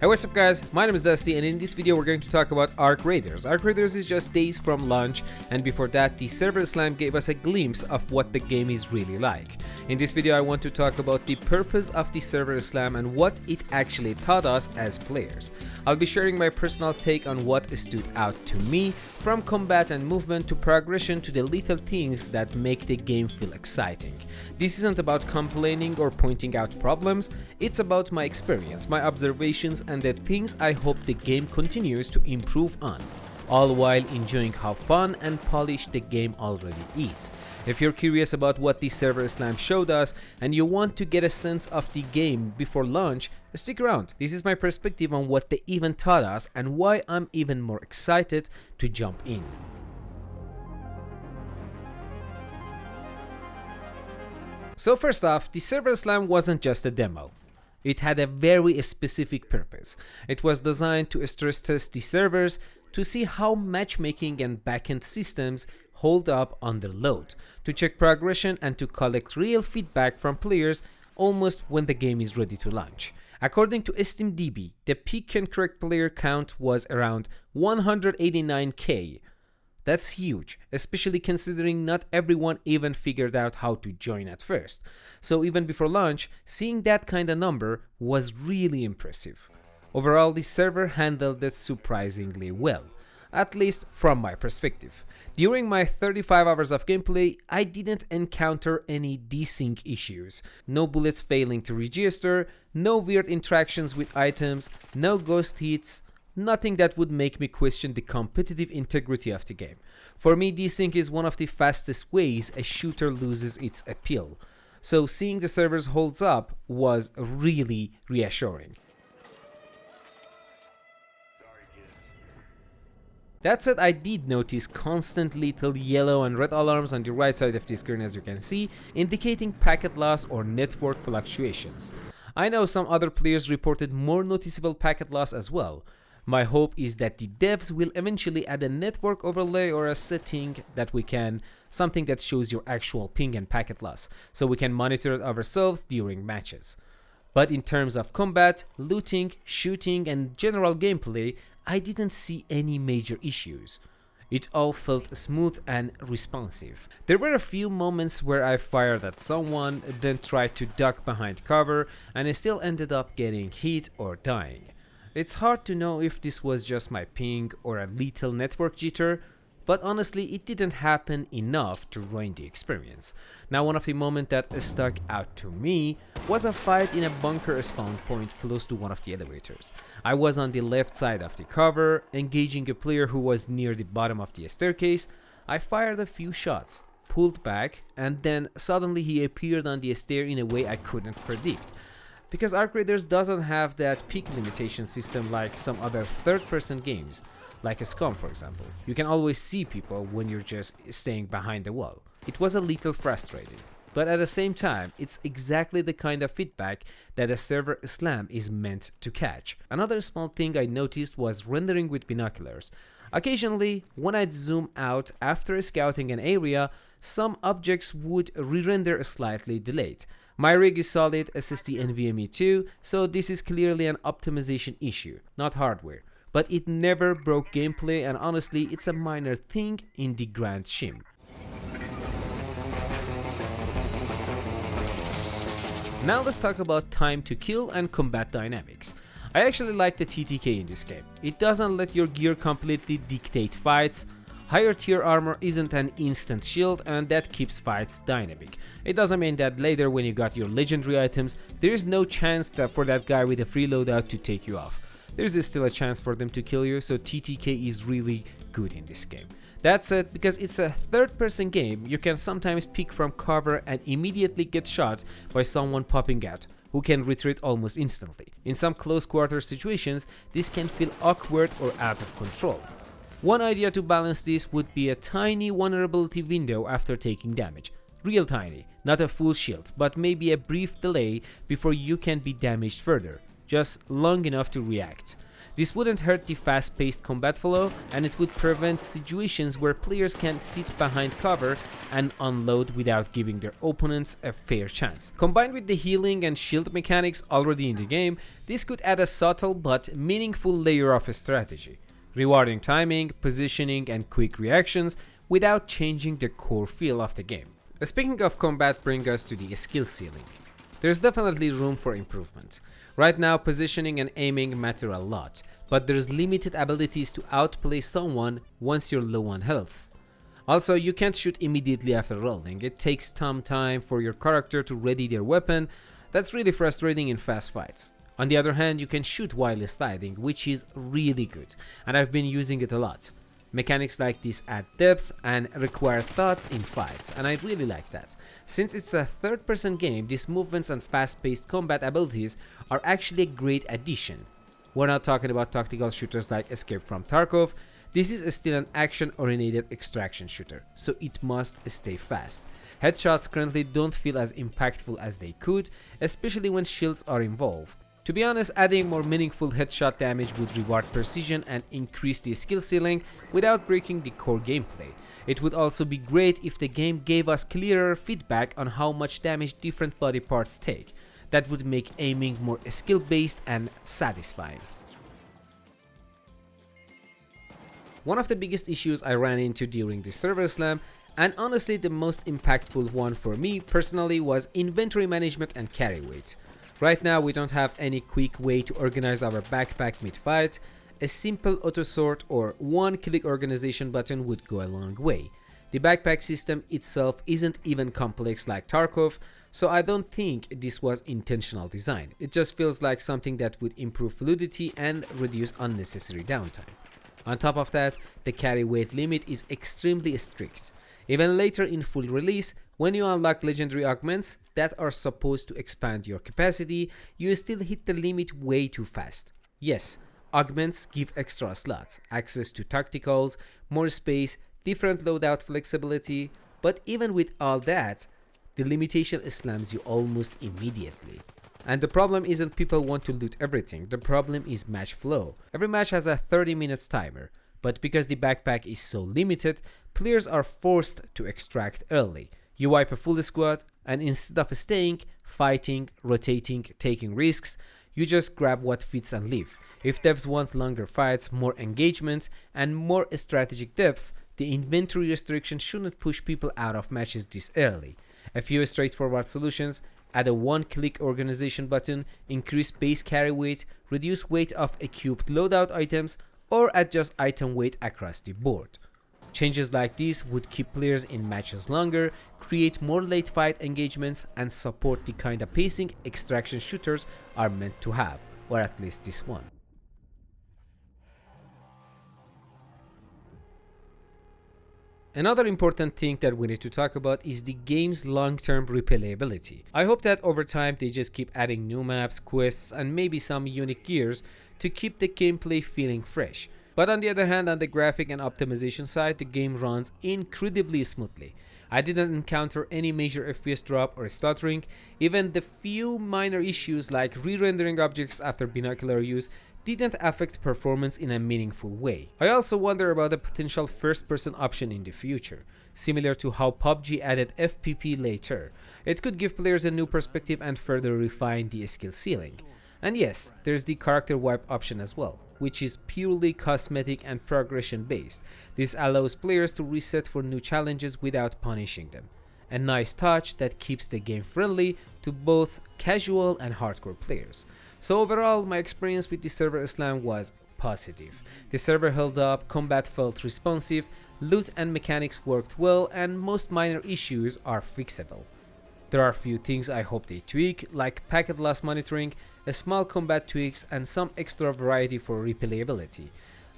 Hey, what's up guys, my name is Dusty and in this video we're going to talk about Arc Raiders. Arc Raiders is just days from launch, and before that the server slam gave us a glimpse of what the game is really like. In this video I want to talk about the purpose of the server slam and what it actually taught us as players. I'll be sharing my personal take on what stood out to me, from combat and movement to progression to the little things that make the game feel exciting. This isn't about complaining or pointing out problems, it's about my experience, my observations and the things I hope the game continues to improve on, all while enjoying how fun and polished the game already is. If you're curious about what the server slam showed us and you want to get a sense of the game before launch, stick around. This is my perspective on what the event taught us and why I'm even more excited to jump in. So first off, the server slam wasn't just a demo. It had a very specific purpose. It was designed to stress test the servers to see how matchmaking and backend systems hold up under load, to check progression and to collect real feedback from players almost when the game is ready to launch. According to SteamDB, the peak and correct player count was around 189k. That's huge, especially considering not everyone even figured out how to join at first. So even before launch, seeing that kind of number was really impressive. Overall, the server handled it surprisingly well, at least from my perspective. During my 35 hours of gameplay, I didn't encounter any desync issues. No bullets failing to register, no weird interactions with items, no ghost hits, nothing that would make me question the competitive integrity of the game. For me, desync is one of the fastest ways a shooter loses its appeal. So seeing the servers holds up was really reassuring. That said, I did notice constant little yellow and red alarms on the right side of the screen, as you can see, indicating packet loss or network fluctuations. I know some other players reported more noticeable packet loss as well. My hope is that the devs will eventually add a network overlay or a setting that something that shows your actual ping and packet loss, so we can monitor it ourselves during matches. But in terms of combat, looting, shooting and general gameplay, I didn't see any major issues. It all felt smooth and responsive. There were a few moments where I fired at someone, then tried to duck behind cover, and I still ended up getting hit or dying. It's hard to know if this was just my ping or a little network jitter, but honestly it didn't happen enough to ruin the experience. Now, one of the moments that stuck out to me was a fight in a bunker spawn point close to one of the elevators. I was on the left side of the cover, engaging a player who was near the bottom of the staircase. I fired a few shots, pulled back, and then suddenly he appeared on the stair in a way I couldn't predict. Because Arc Raiders doesn't have that peak limitation system like some other third-person games, like a Scum for example. You can always see people when you're just staying behind the wall. It was a little frustrating, but at the same time, it's exactly the kind of feedback that a server slam is meant to catch. Another small thing I noticed was rendering with binoculars. Occasionally, when I'd zoom out after scouting an area, some objects would re-render slightly delayed. My rig is solid SSD NVMe too, so this is clearly an optimization issue, not hardware. But it never broke gameplay, and honestly, it's a minor thing in the grand scheme. Now let's talk about time to kill and combat dynamics. I actually like the TTK in this game. It doesn't let your gear completely dictate fights. Higher tier armor isn't an instant shield, and that keeps fights dynamic. It doesn't mean that later when you got your legendary items, there is no chance for that guy with a free loadout to take you off. There is still a chance for them to kill you, so TTK is really good in this game. That said, because it's a third-person game, you can sometimes peek from cover and immediately get shot by someone popping out, who can retreat almost instantly. In some close quarter situations, this can feel awkward or out of control. One idea to balance this would be a tiny vulnerability window after taking damage. Real tiny, not a full shield, but maybe a brief delay before you can be damaged further, just long enough to react. This wouldn't hurt the fast-paced combat flow, and it would prevent situations where players can sit behind cover and unload without giving their opponents a fair chance. Combined with the healing and shield mechanics already in the game, this could add a subtle but meaningful layer of strategy, rewarding timing, positioning, and quick reactions without changing the core feel of the game. Speaking of combat brings us to the skill ceiling. There's definitely room for improvement. Right now, positioning and aiming matter a lot, but there's limited abilities to outplay someone once you're low on health. Also, you can't shoot immediately after rolling. It takes some time for your character to ready their weapon. That's really frustrating in fast fights. On the other hand, you can shoot while sliding, which is really good, and I've been using it a lot. Mechanics like this add depth and require thoughts in fights, and I really like that. Since it's a third-person game, these movements and fast-paced combat abilities are actually a great addition. We're not talking about tactical shooters like Escape from Tarkov. This is still an action-oriented extraction shooter, so it must stay fast. Headshots currently don't feel as impactful as they could, especially when shields are involved. To be honest, adding more meaningful headshot damage would reward precision and increase the skill ceiling without breaking the core gameplay. It would also be great if the game gave us clearer feedback on how much damage different body parts take. That would make aiming more skill-based and satisfying. One of the biggest issues I ran into during the server slam, and honestly the most impactful one for me personally, was inventory management and carry weight. Right now we don't have any quick way to organize our backpack mid-fight. A simple auto-sort or one-click organization button would go a long way. The backpack system itself isn't even complex like Tarkov, so I don't think this was intentional design. It just feels like something that would improve fluidity and reduce unnecessary downtime. On top of that, the carry weight limit is extremely strict. Even later in full release, when you unlock legendary augments that are supposed to expand your capacity, you still hit the limit way too fast. Yes, augments give extra slots, access to tacticals, more space, different loadout flexibility, but even with all that, the limitation slams you almost immediately. And the problem isn't people want to loot everything, the problem is match flow. Every match has a 30 minutes timer, but because the backpack is so limited, players are forced to extract early. You wipe a full squad, and instead of staying, fighting, rotating, taking risks, you just grab what fits and leave. If devs want longer fights, more engagement, and more strategic depth, the inventory restriction shouldn't push people out of matches this early. A few straightforward solutions: add a one-click organization button, increase base carry weight, reduce weight of equipped loadout items, or adjust item weight across the board. Changes like these would keep players in matches longer, create more late fight engagements, and support the kind of pacing extraction shooters are meant to have, or at least this one. Another important thing that we need to talk about is the game's long-term replayability. I hope that over time they just keep adding new maps, quests, and maybe some unique gears to keep the gameplay feeling fresh. But on the other hand, on the graphic and optimization side, the game runs incredibly smoothly. I didn't encounter any major FPS drop or stuttering. Even the few minor issues like re-rendering objects after binocular use didn't affect performance in a meaningful way. I also wonder about a potential first-person option in the future, similar to how PUBG added FPP later. It could give players a new perspective and further refine the skill ceiling. And yes, there's the character wipe option as well, which is purely cosmetic and progression based. This allows players to reset for new challenges without punishing them. A nice touch that keeps the game friendly to both casual and hardcore players. So overall, my experience with the server slam was positive. The server held up, combat felt responsive, loot and mechanics worked well, and most minor issues are fixable. There are a few things I hope they tweak, like packet loss monitoring, a small combat tweaks, and some extra variety for replayability,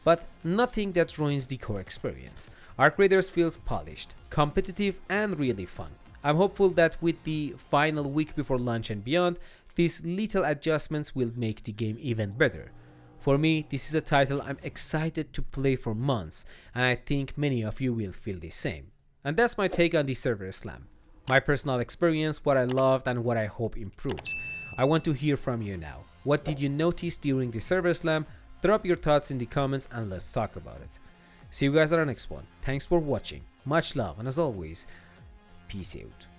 but nothing that ruins the core experience. Arc Raiders feels polished, competitive, and really fun. I'm hopeful that with the final week before launch and beyond, these little adjustments will make the game even better. For me, this is a title I'm excited to play for months, and I think many of you will feel the same. And that's my take on the server slam. My personal experience, what I loved, and what I hope improves. I want to hear from you now. What did you notice during the server slam? Drop your thoughts in the comments and let's talk about it. See you guys at our next one. Thanks for watching. Much love, and as always, peace out.